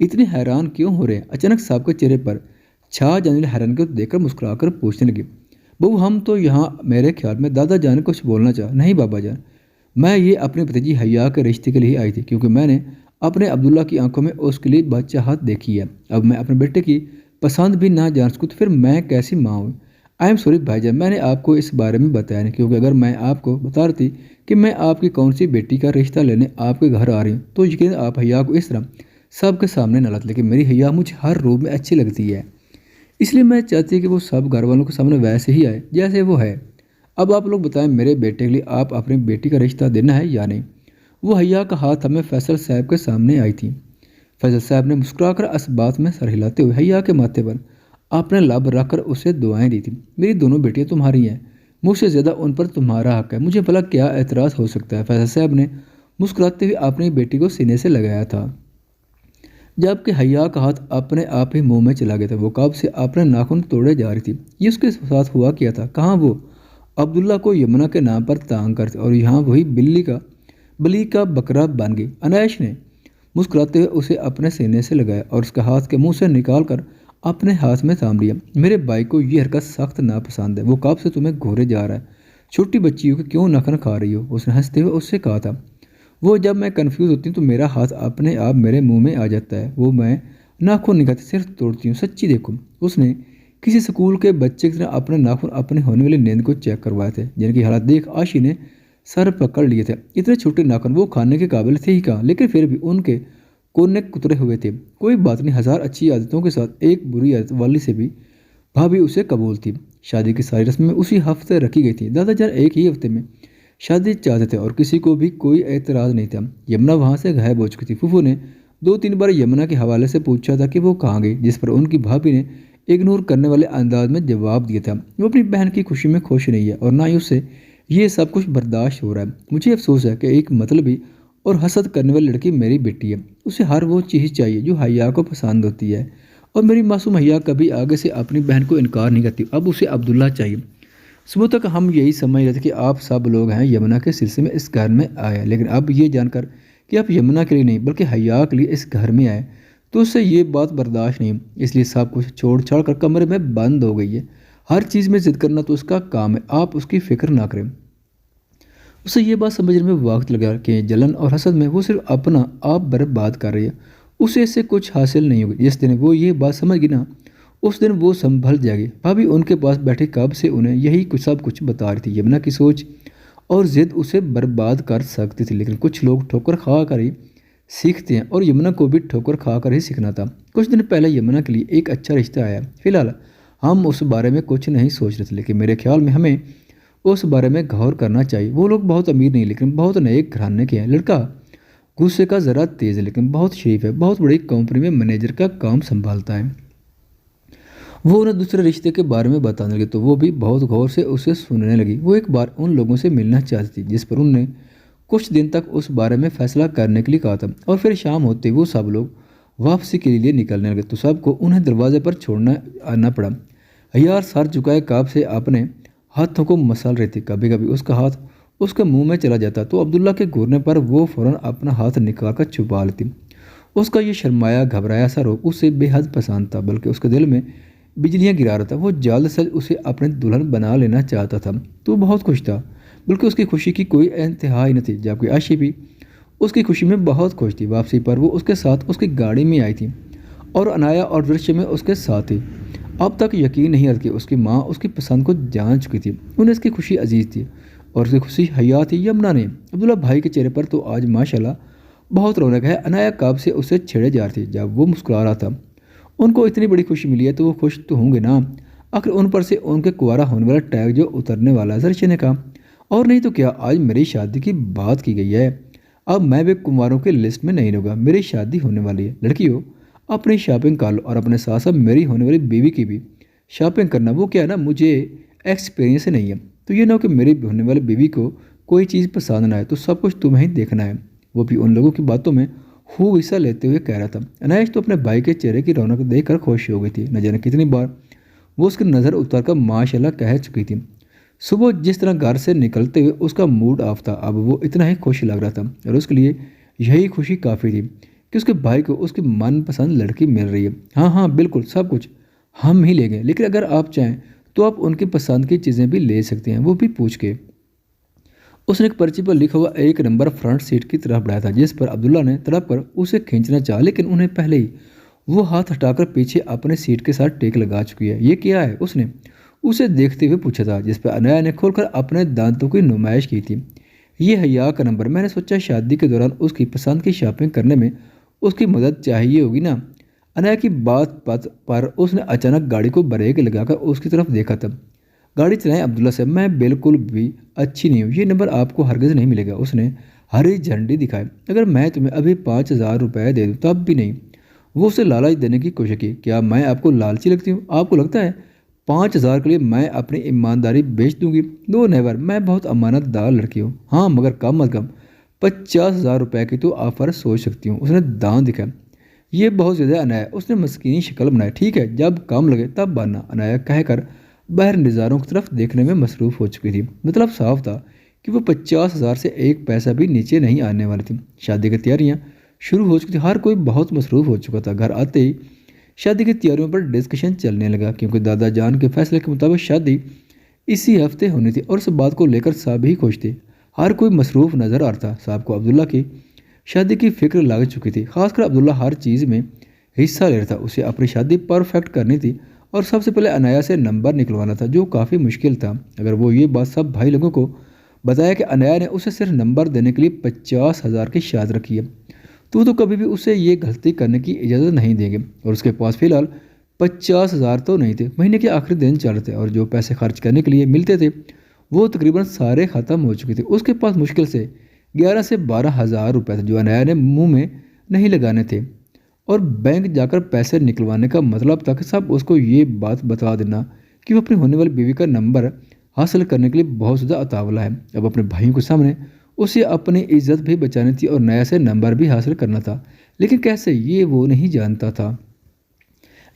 اتنے حیران کیوں ہو رہے ہیں؟ اچانک صاحب کے چہرے پر چھا جانے والی حیرانی کو دیکھ کر مسکرا کر پوچھنے لگی، بہو ہم تو یہاں میرے خیال میں دادا جان کچھ بولنا چاہ نہیں بابا جان، میں یہ اپنی بھتیجی حیا کے رشتے کے لیے آئی تھی کیونکہ میں نے اپنے عبداللہ کی آنکھوں میں اس کے لیے بادشاہت دیکھی ہے۔ اب میں اپنے بیٹے کی پسند بھی نہ جان سکوں تو پھر میں کیسی ماں ہوں؟ آئی ایم سوری بھائی جان، میں نے آپ کو اس بارے میں بتایا نہیں، کیونکہ اگر میں آپ کو بتا رہی تھی کہ میں آپ کی کون سی بیٹی کا رشتہ لینے آپ کے گھر آ رہی ہوں تو یقیناً آپ حیا کو اس طرح سب کے سامنے نہ لاتے، لیکن میری حیا مجھے ہر روپ میں اچھی لگتی ہے، اس لیے میں چاہتی ہوں کہ وہ سب گھر والوں کے سامنے ویسے ہی آئے جیسے وہ ہے۔ اب آپ لوگ بتائیں میرے بیٹے کے لیے آپ اپنی بیٹی کا رشتہ دینا ہے یا نہیں؟ وہ حیا کا ہاتھ ہمیں فیصل صاحب کے سامنے آئی تھی۔ فیصل صاحب نے مسکرا کر اس بات میں سر ہلاتے ہوئے حیا کے ماتھے پر اپنے لب رکھ کر اسے دعائیں دی تھی، میری دونوں بیٹیاں تمہاری ہیں، مجھ سے زیادہ ان پر تمہارا حق ہے، مجھے بھلا کیا اعتراض ہو سکتا ہے؟ فیصل صاحب نے مسکراتے ہوئے اپنی بیٹی کو سینے سے لگایا تھا، جبکہ حیا کا ہاتھ اپنے آپ ہی منہ میں چلا گیا تھا۔ وہ کب سے اپنے ناخن توڑے جا رہی تھی، یہ اس کے ساتھ ہوا کیا تھا؟ کہاں وہ عبداللہ کو یمنا کے نام پر تانگ کرتے اور یہاں وہی بلی کا بکرا بن گئی۔ انیش نے مسکراتے ہوئے اسے اپنے سینے سے لگایا اور اس کا ہاتھ کے منہ سے نکال کر اپنے ہاتھ میں تھام لیا۔ میرے بھائی کو یہ حرکت سخت ناپسند ہے، وہ کب سے تمہیں گھورے جا رہا ہے، چھوٹی بچی ہو کہ کیوں نخن کھا رہی ہو؟ اس نے ہنستے ہوئے اس سے کہا تھا، وہ جب میں کنفیوز ہوتی ہوں تو میرا ہاتھ اپنے آپ میرے منہ میں آ جاتا ہے، وہ میں ناخن نہیں کھاتی صرف توڑتی ہوں، سچی دیکھو۔ اس نے کسی اسکول کے بچے کی طرح اپنے ناخن اپنے ہونے والی نیند کو چیک کروائے تھے، جن کی حالت دیکھ آشی نے سر پکڑ لیے تھے۔ اتنے چھوٹے ناخن وہ کھانے کے قابل تھے ہی کہاں، لیکن پھر بھی ان کے کونے کترے ہوئے تھے۔ کوئی بات نہیں، ہزار اچھی عادتوں کے ساتھ ایک بری عادت والی سے بھی بھابھی اسے قبول تھی۔ شادی کی ساری رسمیں اسی ہفتے رکھی گئی تھیں، دادا جان ایک ہی ہفتے میں شادی چاہتے تھے اور کسی کو بھی کوئی اعتراض نہیں تھا۔ یمنا وہاں سے غائب ہو چکی تھی۔ پھوپھو نے 2-3 بار یمنا کے حوالے سے پوچھا تھا کہ وہ کہاں گئی، جس پر ان کی بھابھی نے اگنور کرنے والے انداز میں جواب دیا تھا، وہ اپنی بہن کی خوشی میں خوش نہیں ہے اور نہ ہی اسے یہ سب کچھ برداشت ہو رہا ہے۔ مجھے افسوس ہے کہ ایک مطلبی اور حسد کرنے والی لڑکی میری بیٹی ہے، اسے ہر وہ چیز چاہیے جو حیا کو پسند ہوتی ہے، اور میری معصوم حیا کبھی آگے سے اپنی بہن کو انکار نہیں کرتی۔ اب اسے عبداللہ چاہیے۔ صبح تک ہم یہی سمجھ رہے تھے کہ آپ سب لوگ ہیں یمنا کے سلسلے میں اس گھر میں آئے، لیکن اب یہ جان کر کہ آپ یمنا کے لیے نہیں بلکہ حیا کے لیے اس گھر میں آئے تو اس سے یہ بات برداشت نہیں، اس لیے سب کچھ چھوڑ چھاڑ کر کمرے میں بند ہو گئی ہے۔ ہر چیز میں ضد کرنا تو اس کا کام ہے، آپ اس کی فکر نہ کریں۔ اسے یہ بات سمجھنے میں وقت لگا کہ جلن اور حسد میں وہ صرف اپنا آپ برباد کر رہی ہے، اسے اس سے کچھ حاصل نہیں ہوگی۔ جس دن وہ یہ بات سمجھ گئی نا، اس دن وہ سنبھل جائے گی۔ بھابھی ان کے پاس بیٹھی کب سے انہیں یہی سب کچھ بتا رہی تھی۔ یمنا کی سوچ اور ضد اسے برباد کر سکتی تھی، لیکن کچھ لوگ ٹھوکر کھا کر ہی سیکھتے ہیں اور یمنا کو بھی ٹھوکر کھا کر ہی سیکھنا تھا۔ کچھ دن پہلے یمنا کے لیے ایک اچھا رشتہ آیا، فی الحال ہم اس بارے میں کچھ نہیں سوچ رہے تھے، لیکن میرے خیال میں ہمیں اس بارے میں غور کرنا چاہیے۔ وہ لوگ بہت امیر نہیں لیکن بہت نیک گھرانے کے ہیں۔ لڑکا غصے کا ذرا تیز ہے لیکن بہت شریف ہے، بہت بڑی کمپنی میں مینیجر کا کام سنبھالتا ہے۔ وہ انہیں دوسرے رشتے کے بارے میں بتانے لگے تو وہ بھی بہت غور سے اسے سننے لگی۔ وہ ایک بار ان لوگوں سے ملنا چاہتی تھی، جس پر انہوں نے کچھ دن تک اس بارے میں فیصلہ کرنے کے لیے کہا تھا، اور پھر شام ہوتے وہ سب لوگ واپسی کے لیے نکلنے لگے تو سب کو انہیں دروازے پر چھوڑنا آنا پڑا۔ حیا سر جھکائے کب سے اپنے ہاتھوں کو مسل رہی تھی، کبھی کبھی اس کا ہاتھ اس کے منہ میں چلا جاتا تو عبداللہ کے گھورنے پر وہ فوراً اپنا ہاتھ نکال کر چھپا لیتی۔ اس کا یہ شرمایا گھبرایا سا روپ اسے بے حد پسند تھا، بلکہ اس کے دل میں بجلیاں گرا رہا تھا۔ وہ جلد سے اسے اپنے دلہن بنا لینا چاہتا تھا تو بہت خوش تھا، بلکہ اس کی خوشی کی کوئی انتہا ہی نہ تھی، جبکہ عائشہ بھی اس کی خوشی میں بہت خوش تھی۔ واپسی پر وہ اس کے ساتھ اس کی گاڑی میں آئی تھی اور انایا اور درشے میں اس کے ساتھ تھی۔ اب تک یقین نہیں آتا کہ اس کی ماں اس کی پسند کو جان چکی تھی، انہیں اس کی خوشی عزیز تھی اور اس کی خوشی حیا تھی۔ یمنا نے عبداللہ بھائی کے چہرے پر تو آج ماشاءاللہ بہت رونق ہے۔ انایا کب سے اسے چھیڑے جا رہی تھی جب وہ مسکرا رہا تھا، ان کو اتنی بڑی خوشی ملی ہے تو وہ خوش تو ہوں گے نا، آخر ان پر سے ان کے کنوارا ہونے والا ٹیگ جو اترنے والا ہے۔ درشے نے کہا، اور نہیں تو کیا، آج میری شادی کی بات کی گئی ہے، اب میں بھی کنواروں کے لسٹ میں نہیں رہوں گا، میری شادی ہونے والی ہے۔ لڑکیوں اپنی شاپنگ کر لو اور اپنے ساتھ ساتھ میری ہونے والی بیوی کی بھی شاپنگ کرنا۔ وہ کیا ہے نا، مجھے ایکسپیرینس نہیں ہے تو یہ نہ ہو کہ میری ہونے والی بیوی کو کوئی چیز پسند نہ آئے تو سب کچھ تمہیں ہی دیکھنا ہے۔ وہ بھی ان لوگوں کی باتوں میں خوب حصہ لیتے ہوئے کہہ رہا تھا۔ انیش تو اپنے بھائی کے چہرے کی رونق دیکھ کر خوش ہو گئی تھی، نہ جانے کتنی بار وہ اس کی نظر اتار کر ماشاءاللہ کہہ چکی تھی۔ صبح جس طرح گھر سے نکلتے ہوئے اس کا موڈ آف تھا، اب وہ اتنا ہی خوش لگ رہا تھا اور اس کے لیے یہی خوشی کافی تھی کہ اس کے بھائی کو اس کی من پسند لڑکی مل رہی ہے۔ ہاں ہاں بالکل سب کچھ ہم ہی لے گئے، لیکن اگر آپ چاہیں تو آپ ان کی پسند کی چیزیں بھی لے سکتے ہیں، وہ بھی پوچھ کے۔ اس نے ایک پرچی پر لکھا ہوا ایک نمبر فرنٹ سیٹ کی طرف بڑھایا تھا، جس پر عبداللہ نے تڑپ کر اسے کھینچنا چاہا، لیکن انہیں پہلے ہی وہ ہاتھ ہٹا کر پیچھے اپنے سیٹ کے ساتھ ٹیک لگا چکی ہے۔ یہ کیا ہے؟ اس نے اسے دیکھتے ہوئے پوچھا تھا، جس پر انایا نے کھول کر اپنے دانتوں کی نمائش کی تھی۔ یہ حیا کا نمبر، میں نے سوچا شادی کے دوران اس کی پسند کی شاپنگ کرنے میں اس کی مدد چاہیے ہوگی نا۔ انایا کی بات پر اس نے اچانک گاڑی کو بریک لگا کر اس کی طرف دیکھا تھا۔ گاڑی چلائیں عبداللہ صاحب، میں بالکل بھی اچھی نہیں ہوں، یہ نمبر آپ کو ہرگز نہیں ملے گا۔ اس نے ہری جھنڈی دکھائی۔ اگر میں تمہیں ابھی 5,000 روپے دے دوں تب بھی نہیں۔ وہ اسے لالچ دینے کی کوشش کی۔ کیا میں آپ کو لالچی لگتی ہوں؟ آپ کو لگتا ہے 5,000 کے لیے میں اپنی ایمانداری بیچ دوں گی؟ نو نیور، میں بہت امانت دار لڑکی ہوں۔ ہاں مگر کم از کم 50,000 روپے کی تو آفر سوچ سکتی ہوں۔ اس نے دان دکھایا۔ یہ بہت زیادہ انایا، اس نے مسکینی شکل بنائی۔ ٹھیک ہے، جب کم لگے تب باننا، انایا کہہ کر باہر نظاروں کی طرف دیکھنے میں مصروف ہو چکی تھی۔ مطلب صاف تھا کہ وہ 50,000 سے ایک پیسہ بھی نیچے نہیں آنے والی تھی۔ شادی کی تیاریاں شروع ہو چکی تھی، ہر کوئی بہت مصروف ہو چکا تھا۔ گھر آتے ہی شادی کی تیاریوں پر ڈسکشن چلنے لگا، کیونکہ دادا جان کے فیصلے کے مطابق شادی اسی ہفتے ہونی تھی اور اس بات کو لے کر سب ہی خوش تھے۔ ہر کوئی مصروف نظر آ رہا تھا۔ صاحب کو عبداللہ کی شادی کی فکر لگ چکی تھی، خاص کر عبداللہ ہر چیز میں حصہ لے رہا تھا۔ اسے اپنی شادی پرفیکٹ کرنی تھی اور سب سے پہلے انایا سے نمبر نکلوانا تھا، جو کافی مشکل تھا۔ اگر وہ یہ بات سب بھائی لوگوں کو بتایا کہ انایا نے اسے صرف نمبر دینے کے لیے 50,000 کی شرط رکھی ہے، تو کبھی بھی اسے یہ غلطی کرنے کی اجازت نہیں دیں گے۔ اور اس کے پاس فی الحال 50,000 تو نہیں تھے، مہینے کے آخری دن چل رہے تھے اور جو پیسے خرچ کرنے کے لیے ملتے تھے وہ تقریباً سارے ختم ہو چکے تھے۔ اس کے پاس مشکل سے 11 سے 12,000 روپے تھے، جو انایا نے منہ میں نہیں لگانے تھے۔ اور بینک جا کر پیسے نکلوانے کا مطلب تھا کہ سب اس کو یہ بات بتا دینا کہ وہ اپنی ہونے والی بیوی کا نمبر حاصل کرنے کے لیے بہت زیادہ اتاولا ہے۔ اب اپنے بھائیوں کے سامنے اسے اپنی عزت بھی بچانی تھی اور نیا سے نمبر بھی حاصل کرنا تھا، لیکن کیسے یہ وہ نہیں جانتا تھا۔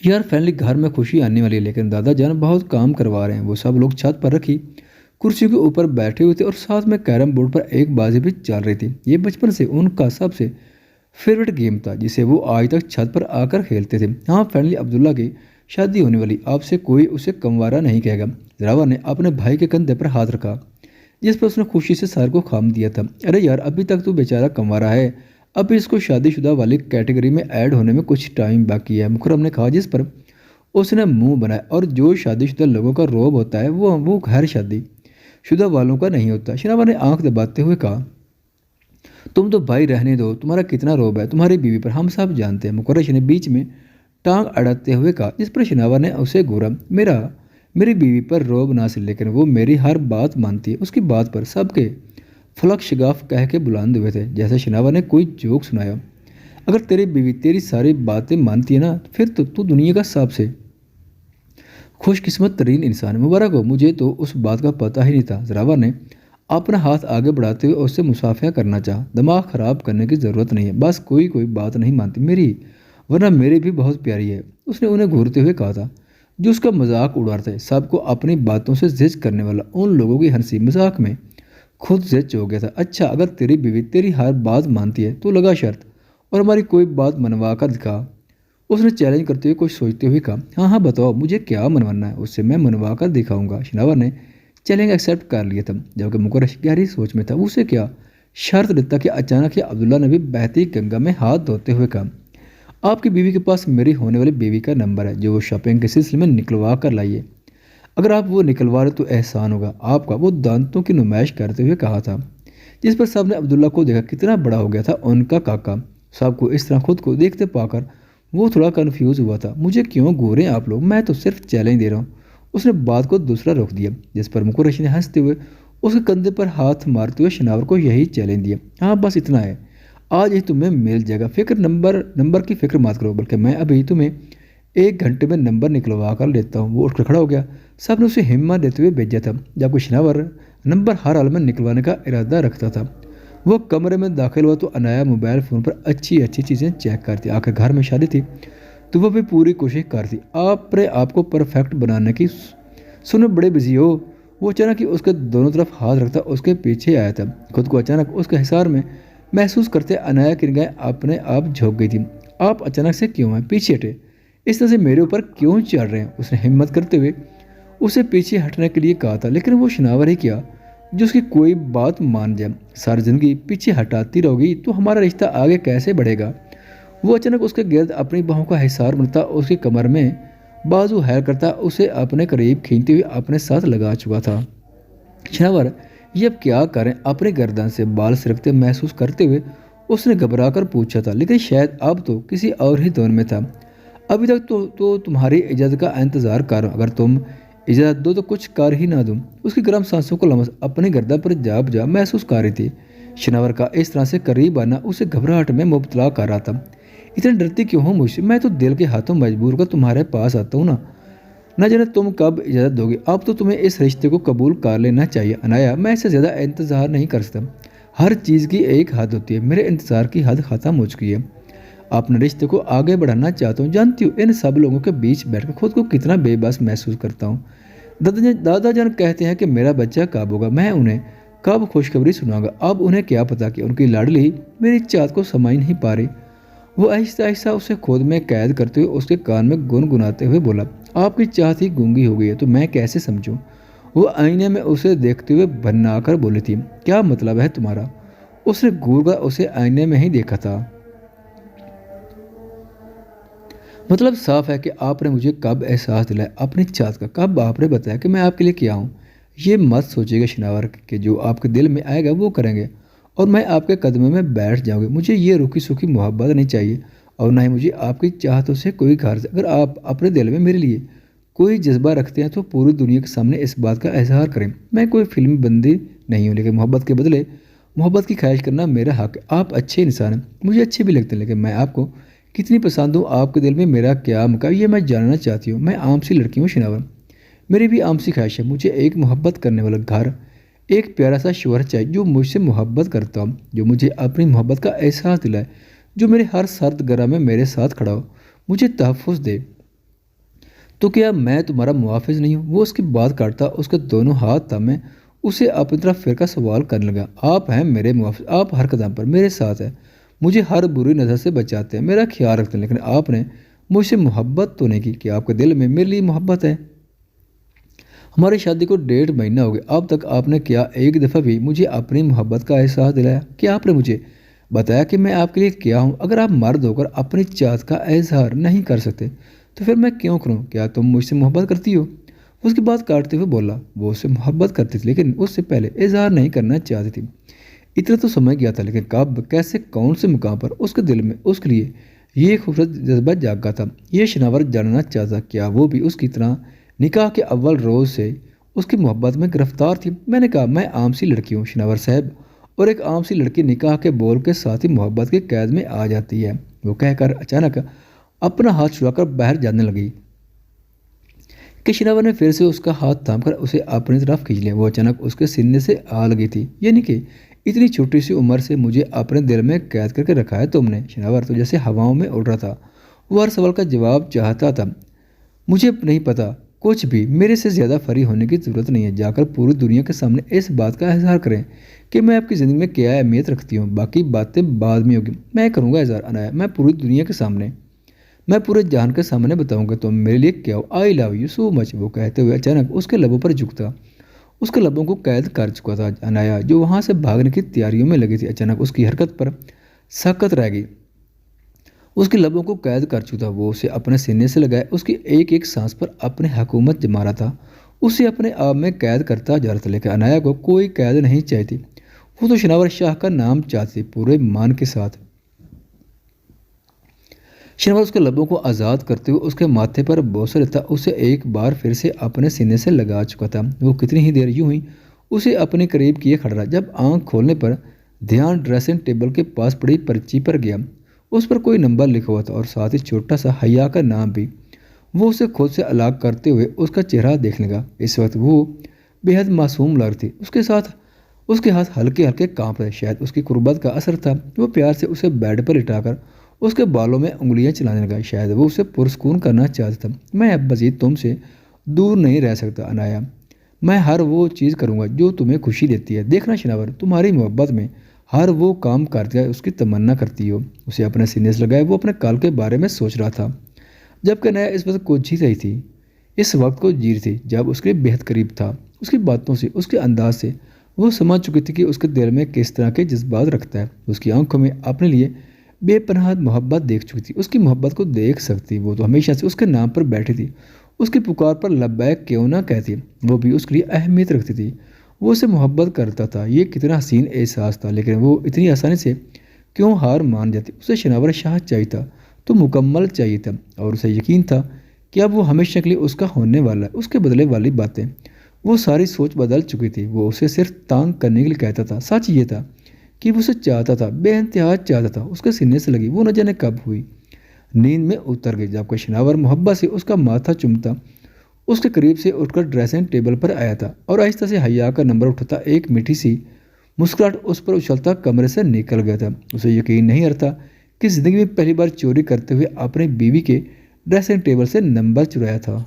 یار فائنلی گھر میں خوشی آنے والی ہے، لیکن دادا جان بہت کام کروا رہے ہیں۔ وہ سب لوگ چھت پر رکھی کرسیوں کے اوپر بیٹھے ہوئے تھے اور ساتھ میں کیرم بورڈ پر ایک بازی بھی چل رہی تھی۔ یہ بچپن سے ان کا سب سے فیوریٹ گیم تھا، جسے وہ آج تک چھت پر آ کر کھیلتے تھے۔ ہاں فائنلی عبداللہ کی شادی ہونے والی، آپ سے کوئی اسے کنوارا نہیں کہے گا۔ زراور نے اپنے بھائی کے کندھے پر ہاتھ رکھا، جس پر اس نے خوشی سے سر کو خام دیا تھا۔ ارے یار ابھی تک تو بیچارہ کنوارا ہے، ابھی اس کو شادی شدہ والی کیٹیگری میں ایڈ ہونے میں کچھ ٹائم باقی ہے، مکرم نے کہا، جس پر اس نے منہ بنایا۔ اور جو شادی شدہ لوگوں کا روب ہوتا ہے وہ غیر شادی شدہ والوں کا نہیں ہوتا، شناور نے آنکھ دباتے ہوئے کہا۔ تم تو بھائی رہنے دو، تمہارا کتنا روب ہے تمہاری بیوی پر، ہم سب جانتے ہیں، مکرش نے بیچ میں ٹانگ اڑاتے ہوئے کہا، جس پر شناور نے اسے گھورا۔ میری بیوی پر روب نہ سے، لیکن وہ میری ہر بات مانتی ہے۔ اس کی بات پر سب کے فلک شگاف کہہ کے بلند ہوئے تھے، جیسے شناور نے کوئی جوک سنایا۔ اگر تیری بیوی تیری ساری باتیں مانتی ہے نا، پھر تو دنیا کا سب سے خوش قسمت ترین انسان ہے۔ مبارک ہو، مجھے تو اس بات کا پتہ ہی نہیں تھا۔ زراور نے اپنا ہاتھ آگے بڑھاتے ہوئے اس سے مصافحہ کرنا چاہا۔ دماغ خراب کرنے کی ضرورت نہیں ہے، بس کوئی بات نہیں مانتی میری، ورنہ میری بھی بہت پیاری ہے، اس نے انہیں گھورتے ہوئے کہا تھا، جو اس کا مذاق اڑا رہا تھا۔ سب کو اپنی باتوں سے زج کرنے والا ان لوگوں کی ہنسی مذاق میں خود زج ہو گیا تھا۔ اچھا اگر تیری بیوی تیری ہر بات مانتی ہے تو لگا شرط اور ہماری کوئی بات منوا کر دکھا، اس نے چیلنج کرتے ہوئے کچھ سوچتے ہوئے کہا۔ ہاں بتاؤ مجھے کیا منوانا ہے، اس سے میں منوا کر دکھاؤں گا۔ شناور نے چیلنج ایکسیپٹ کر لیا تھا، جبکہ مکرش گہری سوچ میں تھا، اسے کیا شرط دیتا کہ اچانک ہی عبداللہ نے بھی بہتی گنگا میں ہاتھ دھوتے ہوئے کہا، آپ کی بیوی کے پاس میری ہونے والی بیوی کا نمبر ہے، جو وہ شاپنگ کے سلسلے میں نکلوا کر لائیے۔ اگر آپ وہ نکلوا رہے تو احسان ہوگا آپ کا، وہ دانتوں کی نمائش کرتے ہوئے کہا تھا، جس پر سب نے عبداللہ کو دیکھا۔ کتنا بڑا ہو گیا تھا ان کا کاکا، سب کو اس طرح خود کو دیکھتے پا کر وہ تھوڑا کنفیوز ہوا تھا۔ مجھے کیوں گھورے آپ لوگ، میں تو صرف چیلنج دے رہا ہوں، اس نے بات کو دوسرا روک دیا، جس پر مکرش نے ہنستے ہوئے اس کے کندھے پر ہاتھ مارتے ہوئے شناور کو یہی چیلنج دیا۔ ہاں بس اتنا ہے، آج ہی تمہیں مل جائے گا، نمبر کی فکر مت کرو، بلکہ میں ابھی تمہیں 1 گھنٹے میں نمبر نکلوا کر لیتا ہوں۔ وہ اٹھ کر کھڑا ہو گیا، سب نے اسے ہمت دیتے ہوئے بھیجا تھا، جبکہ شناور نمبر ہر حال میں نکلوانے کا ارادہ رکھتا تھا۔ وہ کمرے میں داخل ہوا تو انایا موبائل فون پر اچھی چیزیں چیک کرتی۔ آخر گھر میں شادی تھی تو وہ بھی پوری کوشش کرتی آپ کو پرفیکٹ بنانے کی۔ سنو بڑے بزی ہو، وہ اچانک ہی اس کے دونوں طرف ہاتھ رکھتا اس کے پیچھے آیا تھا، خود کو اچانک اس کے حصار میں محسوس کرتے عنایا کی نگاہیں اپنے آپ جھک گئی تھی۔ آپ اچانک سے کیوں ہیں؟ پیچھے ہٹے، اس طرح سے میرے اوپر کیوں چڑھ رہے ہیں؟ اس نے ہمت کرتے ہوئے اسے پیچھے ہٹنے کے لیے کہا تھا، لیکن وہ شناور ہی کیا جو اس کی کوئی بات مان جائے۔ ساری زندگی پیچھے ہٹاتی رہو گی تو ہمارا رشتہ آگے کیسے بڑھے گا؟ وہ اچانک اس کے گرد اپنی باہوں کا حصار بنتا، اس کی کمر میں بازو حیر کرتا، اسے اپنے قریب کھینچتے ہوئے اپنے ساتھ لگا چکا تھا۔ شناور یہ اب کیا کریں؟ اپنے گردن سے بال سرکتے محسوس کرتے ہوئے اس نے گھبرا کر پوچھا تھا، لیکن شاید اب تو کسی اور ہی دور میں تھا۔ ابھی تک تو تمہاری اجازت کا انتظار کر رہا ہوں، اگر تم اجازت دو تو کچھ کر ہی نہ دوں۔ اس کی گرم سانسوں کو لمس اپنے گردن پر جا بجا محسوس کر رہی تھی۔ شناور کا اس طرح سے قریب آنا اسے گھبراہٹ میں مبتلا کر رہا تھا۔ اتنے ڈرتی کیوں ہو مجھ سے؟ میں تو دل کے ہاتھوں مجبور کر تمہارے پاس آتا ہوں نا۔ نہ جانے تم کب اجازت دو گے، اب تو تمہیں اس رشتے کو قبول کر لینا چاہیے عنایا۔ میں اس سے زیادہ انتظار نہیں کر سکتا۔ ہر چیز کی ایک حد ہوتی ہے، میرے انتظار کی حد ختم ہو چکی ہے۔ اپنے رشتے کو آگے بڑھانا چاہتا ہوں، جانتی ہوں ان سب لوگوں کے بیچ بیٹھ کر خود کو کتنا بے بس محسوس کرتا ہوں۔ دادا جان کہتے ہیں کہ میرا بچہ کب ہوگا، میں انہیں کب خوشخبری سناؤں گا۔ اب انہیں کیا پتا کہ ان کی لاڈلی میری چاہت کو سمجھ نہیں پا رہی۔ وہ آہستہ آہستہ اسے خود میں قید کرتے ہوئے اس کے کان میں گنگناتے ہوئے بولا، آپ کی چاہت ہی گونگی ہو گئی ہے تو میں کیسے سمجھوں؟ وہ آئینے میں اسے دیکھتے ہوئے بھننا کر بولی تھی، کیا مطلب ہے تمہارا؟ اس نے گور کر اسے آئینے میں ہی دیکھا تھا۔ مطلب صاف ہے کہ آپ نے مجھے کب احساس دلایا اپنی چاہت کا، کب آپ نے بتایا کہ میں آپ کے لیے کیا ہوں؟ یہ مت سوچیے گا شناور کہ جو آپ کے دل میں آئے گا وہ کریں گے اور میں آپ کے قدموں میں بیٹھ جاؤں گی۔ مجھے یہ روکھی سوکھی محبت نہیں چاہیے اور نہ ہی مجھے آپ کی چاہتوں سے کوئی غرض۔ اگر آپ اپنے دل میں میرے لیے کوئی جذبہ رکھتے ہیں تو پوری دنیا کے سامنے اس بات کا اظہار کریں۔ میں کوئی فلم بندی نہیں ہوں، لیکن محبت کے بدلے محبت کی خواہش کرنا میرا حق ہے۔ آپ اچھے انسان ہیں، مجھے اچھے بھی لگتے ہیں، لیکن میں آپ کو کتنی پسند ہوں، آپ کے دل میں میرا کیا مقام یہ میں جاننا چاہتی ہوں۔ میں عام سی لڑکی ہوں شناور، میری بھی عام سی خواہش ہے۔ مجھے ایک محبت کرنے والا گھر، ایک پیارا سا شوہر چاہیے جو مجھ سے محبت کرتا ہو، جو مجھے اپنی محبت کا احساس دلائے، جو میرے ہر سرد گرم میں میرے ساتھ کھڑا ہو، مجھے تحفظ دے۔ تو کیا میں تمہارا محافظ نہیں ہوں؟ وہ اس کی بات کاٹتا اس کے دونوں ہاتھ تھا میں اسے اپنی طرف پھر کر سوال کرنے لگا، آپ ہیں میرے محافظ، آپ ہر قدم پر میرے ساتھ ہیں، مجھے ہر بری نظر سے بچاتے ہیں، میرا خیال رکھتے ہیں، لیکن آپ نے مجھ سے محبت تو نہیں کی کہ آپ کے دل میں میرے لیے محبت ہے؟ ہماری شادی کو 1.5 مہینہ ہو گیا، اب تک آپ نے کیا ایک دفعہ بھی مجھے اپنی محبت کا احساس دلایا؟ کیا آپ نے مجھے بتایا کہ میں آپ کے لیے کیا ہوں؟ اگر آپ مرد ہو کر اپنی چاہت کا اظہار نہیں کر سکتے تو پھر میں کیوں کروں؟ کیا تم مجھ سے محبت کرتی ہو؟ اس کی بات کاٹتے ہوئے بولا، وہ اس سے محبت کرتی تھی لیکن اس سے پہلے اظہار نہیں کرنا چاہتی تھی۔ اتنا تو سمجھ گیا تھا، لیکن کب، کیسے، کون سے مقام پر اس کے دل میں اس کے لیے یہ خوبصورت جذبہ جاگا تھا؟ یہ شناور جاننا چاہتا، کیا وہ بھی اس کی طرح نکاح کے اول روز سے اس کی محبت میں گرفتار تھی؟ میں نے کہا، میں عام سی لڑکی ہوں شناور صاحب، اور ایک عام سی لڑکی نکاح کے بول کے ساتھ ہی محبت کے قید میں آ جاتی ہے۔ وہ کہہ کر اچانک اپنا ہاتھ چھڑا کر باہر جانے لگی کہ شناور نے پھر سے اس کا ہاتھ تھام کر اسے اپنی طرف کھینچ لیا۔ وہ اچانک اس کے سینے سے آ لگی تھی، یعنی کہ اتنی چھوٹی سی عمر سے مجھے اپنے دل میں قید کر کے رکھا ہے تم نے؟ شناور تو جیسے ہواؤں میں اڑ رہا تھا، وہ ہر سوال کا جواب چاہتا تھا۔ مجھے نہیں پتا کچھ بھی، میرے سے زیادہ فری ہونے کی ضرورت نہیں ہے، جا کر پوری دنیا کے سامنے اس بات کا اظہار کریں کہ میں آپ کی زندگی میں کیا اہمیت رکھتی ہوں۔ باقی باتیں بعد میں ہوگی، میں کروں گا اظہار عنایا، میں پوری دنیا کے سامنے، میں پورے جہان کے سامنے بتاؤں گا تم میرے لیے کیا ہو، آئی لو یو سو مچ۔ وہ کہتے ہوئے اچانک اس کے لبوں پر جھکتا، اس کے لبوں کو قید کر چکا تھا۔ عنایا جو وہاں سے بھاگنے کی تیاریوں میں لگی تھی، اچانک اس کی حرکت پر سکت رہ گئی، اس کے لبوں کو قید کر چکا تھا۔ وہ اسے اپنے سینے سے لگائے اس کی ایک ایک سانس پر اپنی حکومت جما رہا تھا، اسے اپنے آپ میں قید کرتا جا رہا تھا، لیکن عنایا کو کوئی قید نہیں چاہتی، وہ تو شناور شاہ کا نام چاہتی پورے مان کے ساتھ۔ شناور اس کے لبوں کو آزاد کرتے ہوئے اس کے ماتھے پر بوسہ لیتا اسے ایک بار پھر سے اپنے سینے سے لگا چکا تھا۔ وہ کتنی ہی دیر یوں ہی اسے اپنے قریب کیے کھڑا رہا، جب آنکھ کھولنے پر دھیان ڈریسنگ ٹیبل کے پاس پڑی پرچی پر گیا۔ اس پر کوئی نمبر لکھا ہوا تھا اور ساتھ ہی چھوٹا سا حیا کا نام بھی۔ وہ اسے خود سے الگ کرتے ہوئے اس کا چہرہ دیکھنے لگا۔ اس وقت وہ بے حد معصوم لگ رہی تھی، اس کے ہاتھ ہلکے ہلکے کانپ رہے، شاید اس کی قربت کا اثر تھا۔ وہ پیار سے اسے بیڈ پر لٹا کر اس کے بالوں میں انگلیاں چلانے لگا، شاید وہ اسے پرسکون کرنا چاہتا تھا۔ میں اب مزید تم سے دور نہیں رہ سکتا عنایا، میں ہر وہ چیز کروں گا جو تمہیں خوشی دیتی ہے۔ دیکھنا شناور، تمہاری محبت میں ہر وہ کام کرتا ہے اس کی تمنا کرتی ہو۔ اسے اپنے سینے سے لگائے وہ اپنے کال کے بارے میں سوچ رہا تھا، جبکہ نیا اس وقت کو جی رہی تھی، اس وقت کو جی رہی تھی جب اس کے بہت قریب تھا۔ اس کی باتوں سے، اس کے انداز سے وہ سمجھ چکی تھی کہ اس کے دل میں کس طرح کے جذبات رکھتا ہے۔ اس کی آنکھوں میں اپنے لیے بے پناہ محبت دیکھ چکی تھی، اس کی محبت کو دیکھ سکتی۔ وہ تو ہمیشہ سے اس کے نام پر بیٹھی تھی، اس کی پکار پر لبیک کیوں نہ کہتی، وہ بھی اس کے لیے اہمیت رکھتی تھی، وہ اسے محبت کرتا تھا۔ یہ کتنا حسین احساس تھا، لیکن وہ اتنی آسانی سے کیوں ہار مان جاتی؟ اسے شناور شاہ چاہیے تھا تو مکمل چاہیے تھا، اور اسے یقین تھا کہ اب وہ ہمیشہ کے لیے اس کا ہونے والا ہے۔ اس کے بدلے والی باتیں، وہ ساری سوچ بدل چکی تھی۔ وہ اسے صرف تانگ کرنے کے لیے کہتا تھا۔ سچ یہ تھا کہ وہ اسے چاہتا تھا، بے انتہا چاہتا تھا۔ اس کے سینے سے لگی وہ نہ جانے کب ہوئی، نیند میں اتر گئی جب کوئی شناور محبت سے اس کا ماتھا چومتا، اس کے قریب سے اٹھ کر ڈریسنگ ٹیبل پر آیا تھا اور آہستہ سے حیا کا نمبر اٹھاتا ایک میٹھی سی مسکراہٹ اس پر اچھلتا کمرے سے نکل گیا تھا۔ اسے یقین نہیں آتا کہ زندگی میں پہلی بار چوری کرتے ہوئے اپنی بیوی کے ڈریسنگ ٹیبل سے نمبر چرایا تھا۔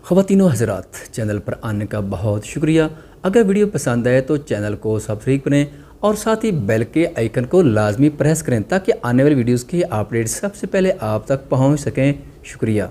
خواتین و حضرات، چینل پر آنے کا بہت شکریہ۔ اگر ویڈیو پسند آئے تو چینل کو سبسکرائب کریں اور ساتھ ہی بیل کے آئیکن کو لازمی پریس کریں تاکہ آنے والی ویڈیوز کی اپڈیٹ سب سے پہلے آپ تک پہنچ سکیں۔ شکریہ۔